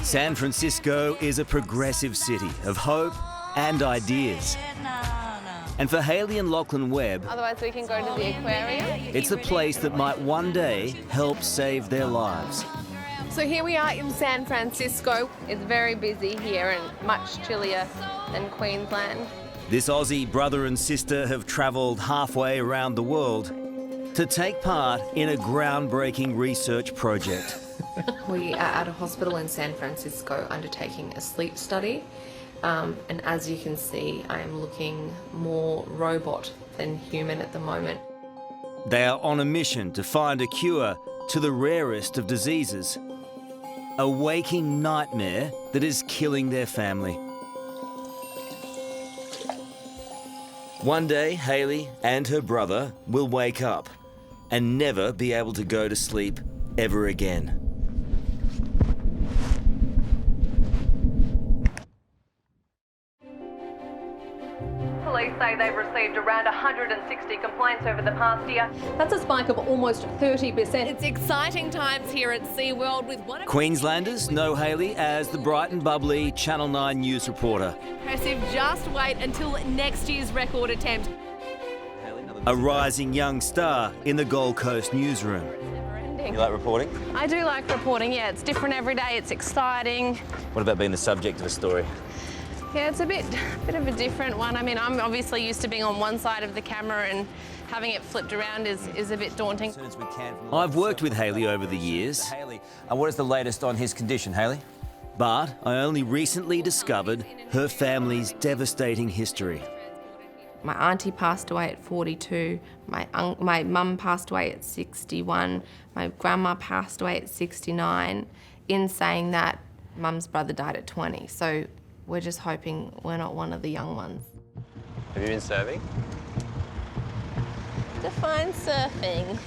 San Francisco is a progressive city of hope and ideas. And for Hayley and Lachlan Webb, Otherwise we can go to the aquarium. it's a place that might one day help save their lives. So here we are in San Francisco. It's very busy here and much chillier than Queensland. This Aussie brother and sister have travelled halfway around the world to take part in a groundbreaking research project. We are at a hospital in San Francisco undertaking a sleep study. And as you can see, I am looking more robot than human at the moment. They are on a mission to find a cure to the rarest of diseases, a waking nightmare that is killing their family. One day, Hayley and her brother will wake up and never be able to go to sleep ever again. Police say they've received around 160 complaints over the past year. That's a spike of almost 30%. It's exciting times here at SeaWorld with one of Queenslanders know Hayley as the bright and bubbly Channel 9 news reporter. impressive. Just wait until next year's record attempt. A rising young star in the Gold Coast newsroom. You like reporting? I do like reporting, yeah. It's different every day, it's exciting. What about being the subject of a story? Yeah, it's a bit of a different one. I mean, I'm obviously used to being on one side of the camera and having it flipped around is a bit daunting. I've worked with Hayley over the years, Hayley, what is the latest on his condition, Hayley? but I only recently discovered her family's devastating history. My auntie passed away at 42, my mum passed away at 61, my grandma passed away at 69. In saying that, mum's brother died at 20, so we're just hoping we're not one of the young ones. Have you been serving? Define surfing.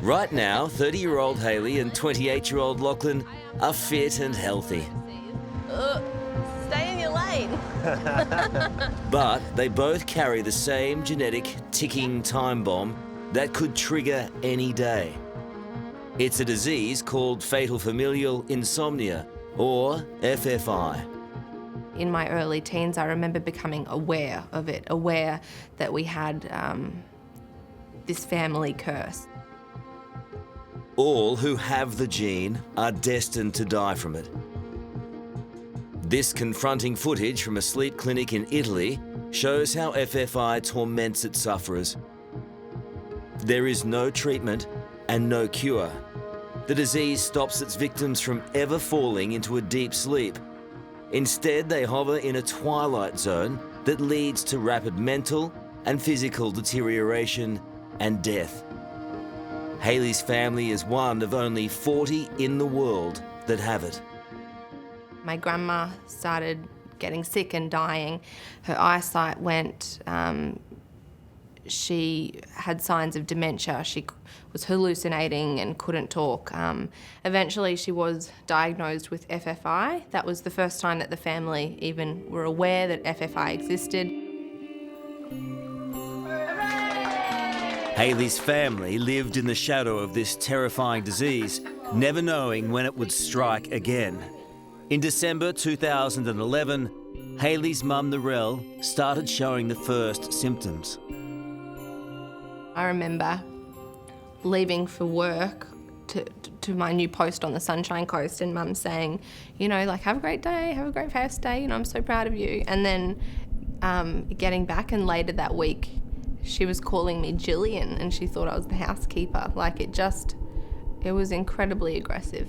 Right now, 30-year-old Hayley and 28-year-old Lachlan are fit and healthy. Stay in your lane. But they both carry the same genetic ticking time bomb that could trigger any day. It's a disease called fatal familial insomnia, or FFI. In my early teens, I remember becoming aware of it, aware that we had this family curse. All who have the gene are destined to die from it. This confronting footage from a sleep clinic in Italy shows how FFI torments its sufferers. There is no treatment and no cure. The disease stops its victims from ever falling into a deep sleep. Instead, they hover in a twilight zone that leads to rapid mental and physical deterioration and death. Hayley's family is one of only 40 in the world that have it. My grandma started getting sick and dying. Her eyesight went, she had signs of dementia. She was hallucinating and couldn't talk. Eventually she was diagnosed with FFI. That was the first time that the family even were aware that FFI existed. Hayley's family lived in the shadow of this terrifying disease, never knowing when it would strike again. In December 2011, Hayley's mum, Narelle, started showing the first symptoms. I remember leaving for work to my new post on the Sunshine Coast and mum saying, you know, like, have a great day, have a great first day, you know, I'm so proud of you. And then getting back, and later that week, she was calling me Jillian and she thought I was the housekeeper. Like, it was incredibly aggressive.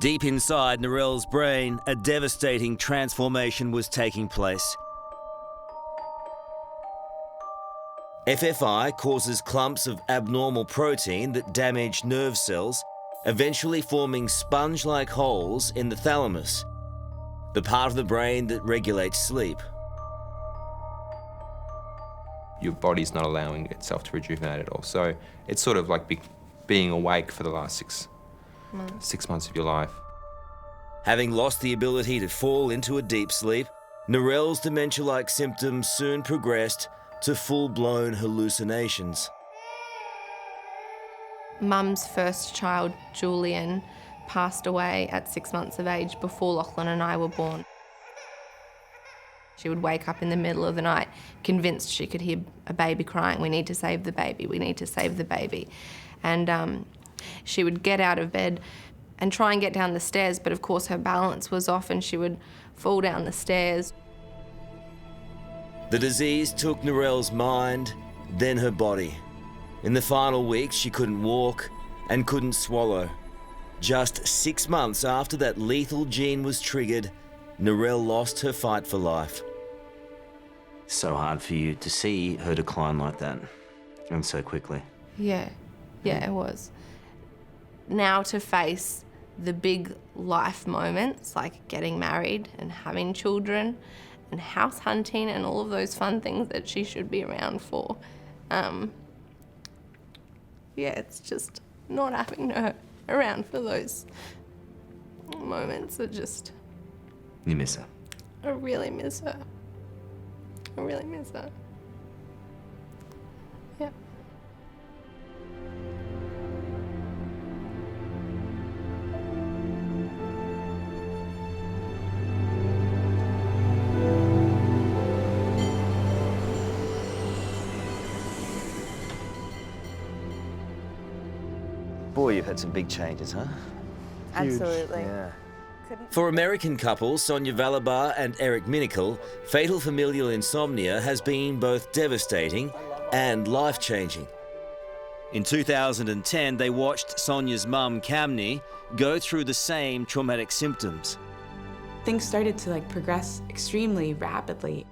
Deep inside Narelle's brain, a devastating transformation was taking place. FFI causes clumps of abnormal protein that damage nerve cells, eventually forming sponge-like holes in the thalamus, the part of the brain that regulates sleep. Your body's not allowing itself to rejuvenate at all. So it's sort of like being awake for the last 6 months of your life. Having lost the ability to fall into a deep sleep, Narelle's dementia-like symptoms soon progressed to full-blown hallucinations. Mum's first child, Julian, passed away at 6 months of age before Lachlan and I were born. She would wake up in the middle of the night, convinced she could hear a baby crying, "We need to save the baby, we need to save the baby." And she would get out of bed and try and get down the stairs, but of course her balance was off and she would fall down the stairs. The disease took Narelle's mind, then her body. In the final weeks, she couldn't walk and couldn't swallow. Just 6 months after that lethal gene was triggered, Narelle lost her fight for life. So hard for you to see her decline like that, and so quickly. Yeah, it was. Now to face the big life moments like getting married and having children and house hunting and all of those fun things that she should be around for. It's just not having her around for those moments are just... You miss her? I really miss her. I really miss her. Yeah. Boy, you've had some big changes, huh? Absolutely. Yeah. For American couple Sonia Valabar and Eric Minical, fatal familial insomnia has been both devastating and life-changing. In 2010, they watched Sonia's mum, Camney, go through the same traumatic symptoms. Things started to progress extremely rapidly.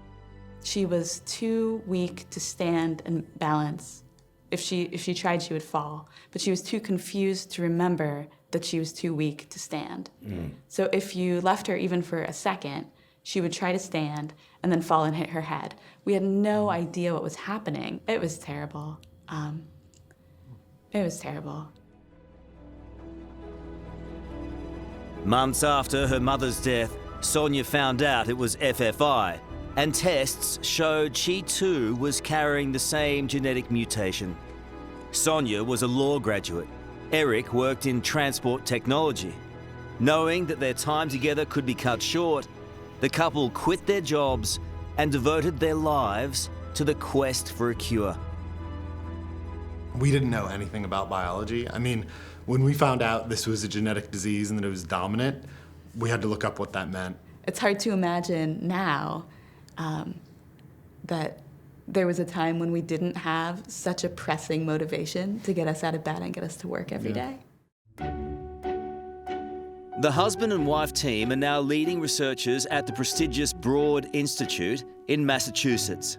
She was too weak to stand and balance. If she tried, she would fall. But she was too confused to remember that she was too weak to stand. So if you left her even for a second, she would try to stand and then fall and hit her head. We had no idea what was happening. It was terrible. It was terrible. Months after her mother's death, Sonia found out it was FFI, and tests showed she too was carrying the same genetic mutation. Sonia was a law graduate. Eric worked in transport technology. Knowing that their time together could be cut short, the couple quit their jobs and devoted their lives to the quest for a cure. We didn't know anything about biology. I mean, when we found out this was a genetic disease and that it was dominant, we had to look up what that meant. It's hard to imagine now that there was a time when we didn't have such a pressing motivation to get us out of bed and get us to work every day. The husband and wife team are now leading researchers at the prestigious Broad Institute in Massachusetts.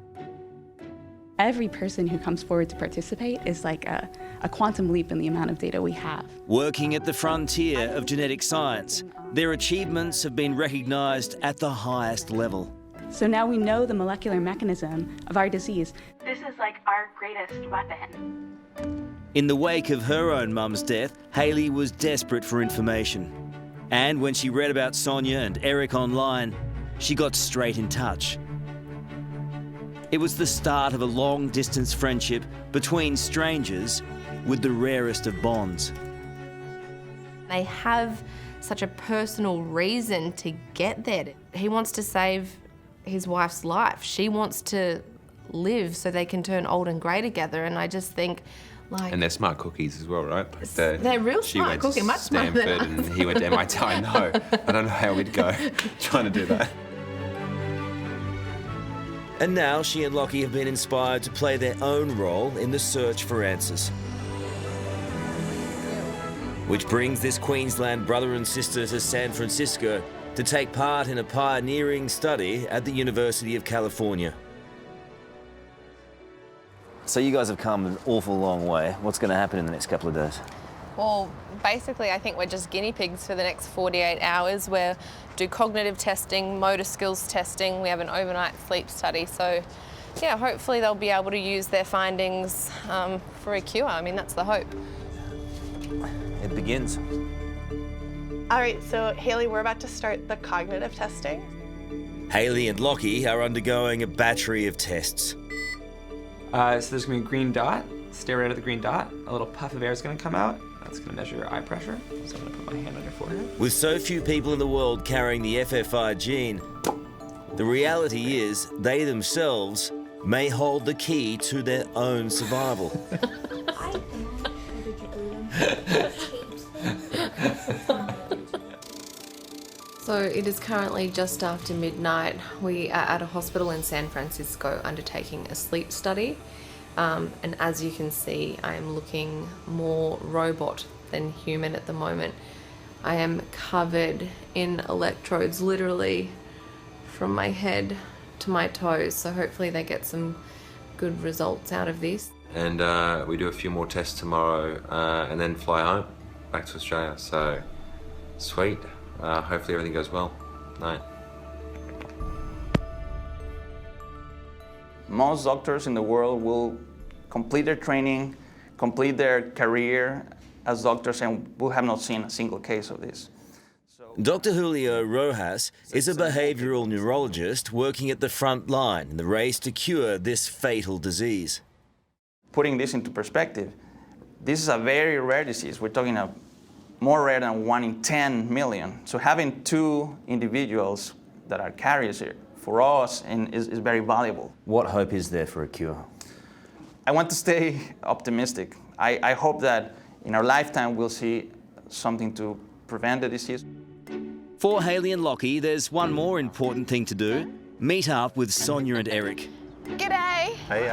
Every person who comes forward to participate is like a quantum leap in the amount of data we have. Working at the frontier of genetic science, their achievements have been recognised at the highest level. So now we know the molecular mechanism of our disease. This is like our greatest weapon. In the wake of her own mum's death, Hayley was desperate for information. And when she read about Sonia and Eric online, she got straight in touch. It was the start of a long-distance friendship between strangers with the rarest of bonds. They have such a personal reason to get there. He wants to save his wife's life. She wants to live so they can turn old and grey together, and I just think, And they're smart cookies as well, right? They're real she smart went cookie, to much smarter than Stanford us. and he went to MIT. I know. I don't know how we'd go trying to do that. And now she and Lockie have been inspired to play their own role in the search for answers. Which brings this Queensland brother and sister to San Francisco to take part in a pioneering study at the University of California. So you guys have come an awful long way. What's going to happen in the next couple of days? Well, basically, I think we're just guinea pigs for the next 48 hours. We'll do cognitive testing, motor skills testing. We have an overnight sleep study. So, yeah, hopefully they'll be able to use their findings for a cure. I mean, that's the hope. It begins. All right, so Hayley, we're about to start the cognitive testing. Hayley and Lockie are undergoing a battery of tests. So there's going to be a green dot, Stare right at the green dot. A little puff of air is going to come out. That's going to measure your eye pressure. So I'm going to put my hand on your forehead. With so few people in the world carrying the FFI gene, the reality is they themselves may hold the key to their own survival. So it is currently just after midnight. We are at a hospital in San Francisco undertaking a sleep study. And as you can see, I am looking more robot than human at the moment. I am covered in electrodes, literally from my head to my toes. So hopefully they get some good results out of this. And we do a few more tests tomorrow and then fly home back to Australia. So sweet. Hopefully everything goes well. Night. Most doctors in the world will complete their training, complete their career as doctors, and we have not seen a single case of this. Dr. Julio Rojas is a behavioural neurologist working at the front line in the race to cure this fatal disease. Putting this into perspective, this is a very rare disease. We're talking of more rare than 1 in 10 million. So having 2 individuals that are carriers here, for us, is very valuable. What hope is there for a cure? I want to stay optimistic. I hope that in our lifetime we'll see something to prevent the disease. For Hayley and Lachie, there's one more important thing to do: meet up with Sonia and Eric. G'day. Hey,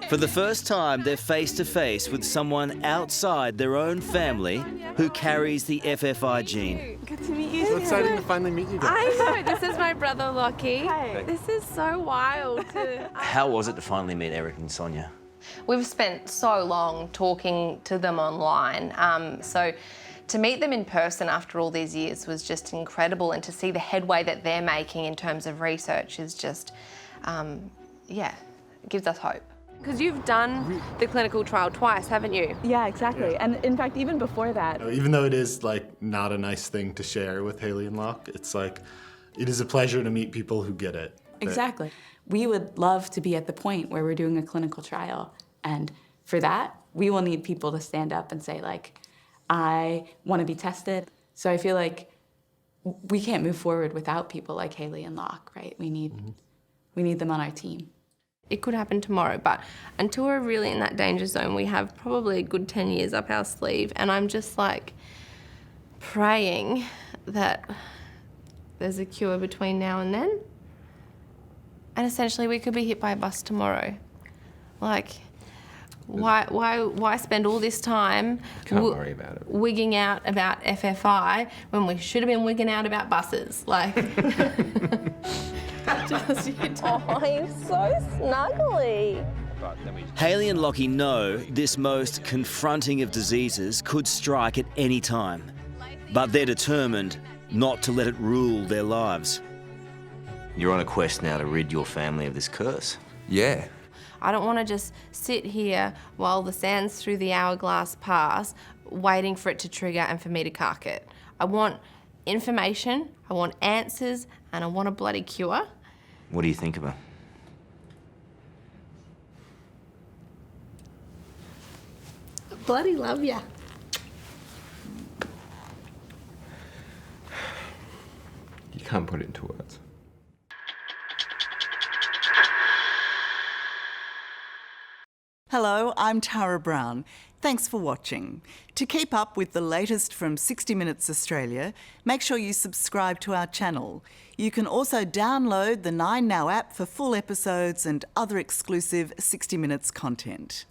For the first time, they're face to face with someone outside their own family who carries the FFI gene. Good to meet you. So exciting to finally meet you guys. I know, this is my brother Lachie. Hi. This is so wild. How was it to finally meet Eric and Sonia? We've spent so long talking to them online. So to meet them in person after all these years was just incredible, and to see the headway that they're making in terms of research is just, yeah, gives us hope. Because you've done the clinical trial twice, haven't you? Yeah, exactly. And in fact, even before that, Even though it is like not a nice thing to share with Hayley and Lach, it's like, it is a pleasure to meet people who get it. exactly. We would love to be at the point where we're doing a clinical trial. And for that, we will need people to stand up and say, like, I want to be tested. So I feel like we can't move forward without people like Hayley and Lach, right? We need them on our team. It could happen tomorrow, but until we're really in that danger zone, we have probably a good 10 years up our sleeve. And I'm just like praying that there's a cure between now and then. And essentially we could be hit by a bus tomorrow. Like, why spend all this time Can't worry about it. wigging out about FFI when we should have been wigging out about buses? Like, just, you don't. Oh, he's so snuggly. Hayley and Lachie know this most confronting of diseases could strike at any time, but they're determined not to let it rule their lives. You're on a quest now to rid your family of this curse. Yeah. I don't want to just sit here while the sands through the hourglass pass, waiting for it to trigger and for me to cark it. I want information, I want answers, and I want a bloody cure. What do you think of her? Bloody love ya. You can't put it into words. Hello, I'm Tara Brown. Thanks for watching. To keep up with the latest from 60 Minutes Australia, make sure you subscribe to our channel. You can also download the 9Now app for full episodes and other exclusive 60 Minutes content.